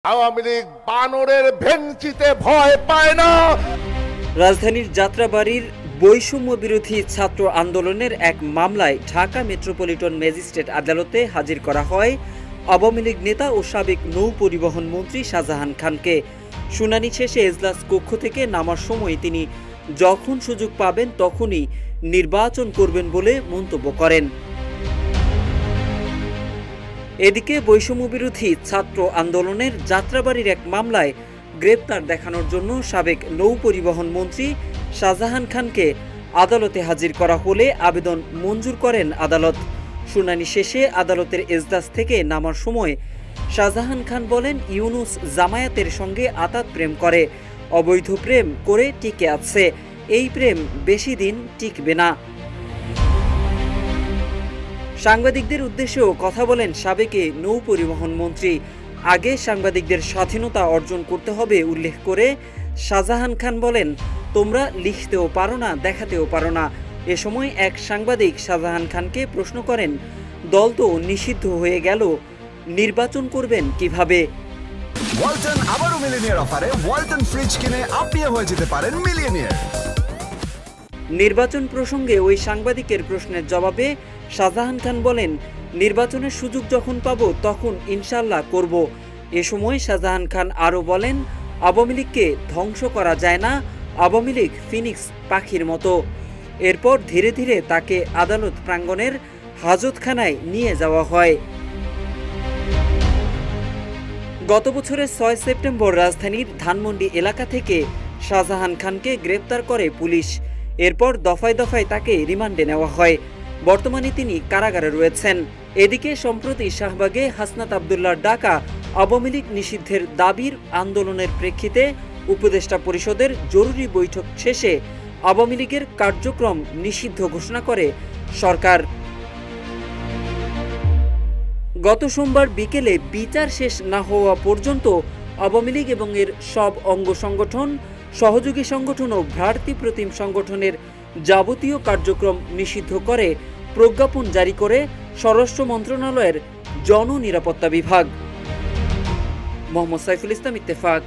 আওয়ামী লীগ বানরের ভেংচিতে ভয় পায় না। রাজধানীর যাত্রাবাড়ির বৈষম্য বিরোধী ছাত্র আন্দোলনের এক মামলায় ঢাকা মেট্রোপলিটন ম্যাজিস্ট্রেট আদালতে হাজির করা হয় আওয়ামী লীগ নেতা ও সাবেক নৌ পরিবহন মন্ত্রী শাহজাহান খানকে। শুনানি শেষে এজলাস কক্ষ থেকে নামার সময় তিনি যখন সুযোগ পাবেন তখনই নির্বাচন করবেন বলে মন্তব্য করেন। এদিকে বৈষম্য বিরোধী ছাত্র আন্দোলনের যাত্রাবাড়ির এক মামলায় গ্রেপ্তার দেখানোর জন্য সাবেক নৌ পরিবহন মন্ত্রী শাহজাহান খানকে আদালতে হাজির করা হলে আবেদন মঞ্জুর করেন আদালত। শুনানি শেষে আদালতের এজলাস থেকে নামার সময় শাহজাহান খান বলেন, ইউনূস জামায়াতের সঙ্গে আঁতাত প্রেম করে, অবৈধ প্রেম করে টিকে আছে, এই প্রেম বেশি দিন টিকবে না। সাংবাদিকদের উদ্দেশ্যেও কথা বলেন সাবেক নৌ পরিবহন মন্ত্রী। আগে সাংবাদিকদের স্বাধীনতা অর্জন করতে হবে উল্লেখ করে শাহজাহান খান বলেন, তোমরা লিখতেও পারো না, দেখাতেও পারো না। এ সময় এক সাংবাদিক শাহজাহান খানকে প্রশ্ন করেন, দল তো নিষিদ্ধ হয়ে গেল, নির্বাচন করবেন কিভাবে? ওয়ালটন আবারো মিলিয়নিয়ার অফারে ওয়ালটন ফ্রিজ কিনে আপনিও হয়ে যেতে পারেন মিলিয়নিয়ার। নির্বাচন প্রসঙ্গে ওই সাংবাদিকের প্রশ্নের জবাবে শাহজাহান খান বলেন, নির্বাচনের সুযোগ যখন পাবো তখন ইনশাল্লাহ করব। এ সময় শাহজাহান খান আরও বলেন, আওয়ামী লীগকে ধ্বংস করা যায় না, আওয়ামী লীগ ফিনিক্স পাখির মতো। এরপর ধীরে ধীরে তাকে আদালত প্রাঙ্গণের হাজতখানায় নিয়ে যাওয়া হয়। গত বছরের ৬ সেপ্টেম্বর রাজধানীর ধানমন্ডি এলাকা থেকে শাহজাহান খানকে গ্রেপ্তার করে পুলিশ। এরপর দফায় দফায় তাকে রিমান্ডে নেওয়া হয়। বর্তমানে তিনি কারাগারে রয়েছেন। এদিকে সম্প্রতি শাহবাগে হাসনাত আবদুল্লাহর ডাকা আওয়ামী লীগ নিষিদ্ধের দাবির আন্দোলনের প্রেক্ষিতে উপদেষ্টা পরিষদের জরুরি বৈঠক শেষে আওয়ামী লীগের কার্যক্রম নিষিদ্ধ ঘোষণা করে সরকার। গত সোমবার বিকেলে বিচার শেষ না হওয়া পর্যন্ত আওয়ামী লীগ এবং এর সব অঙ্গ সংগঠন, সহযোগী সংগঠন ও ভ্রার্থী প্রতিম সংগঠনের যাবতীয় কার্যক্রম নিষিদ্ধ করে প্রজ্ঞাপন জারি করে স্বরাষ্ট্র মন্ত্রণালয়ের জননিরাপত্তা বিভাগ। মোহাম্মদ সাইফুল ইসলাম, ইত্তেফাক।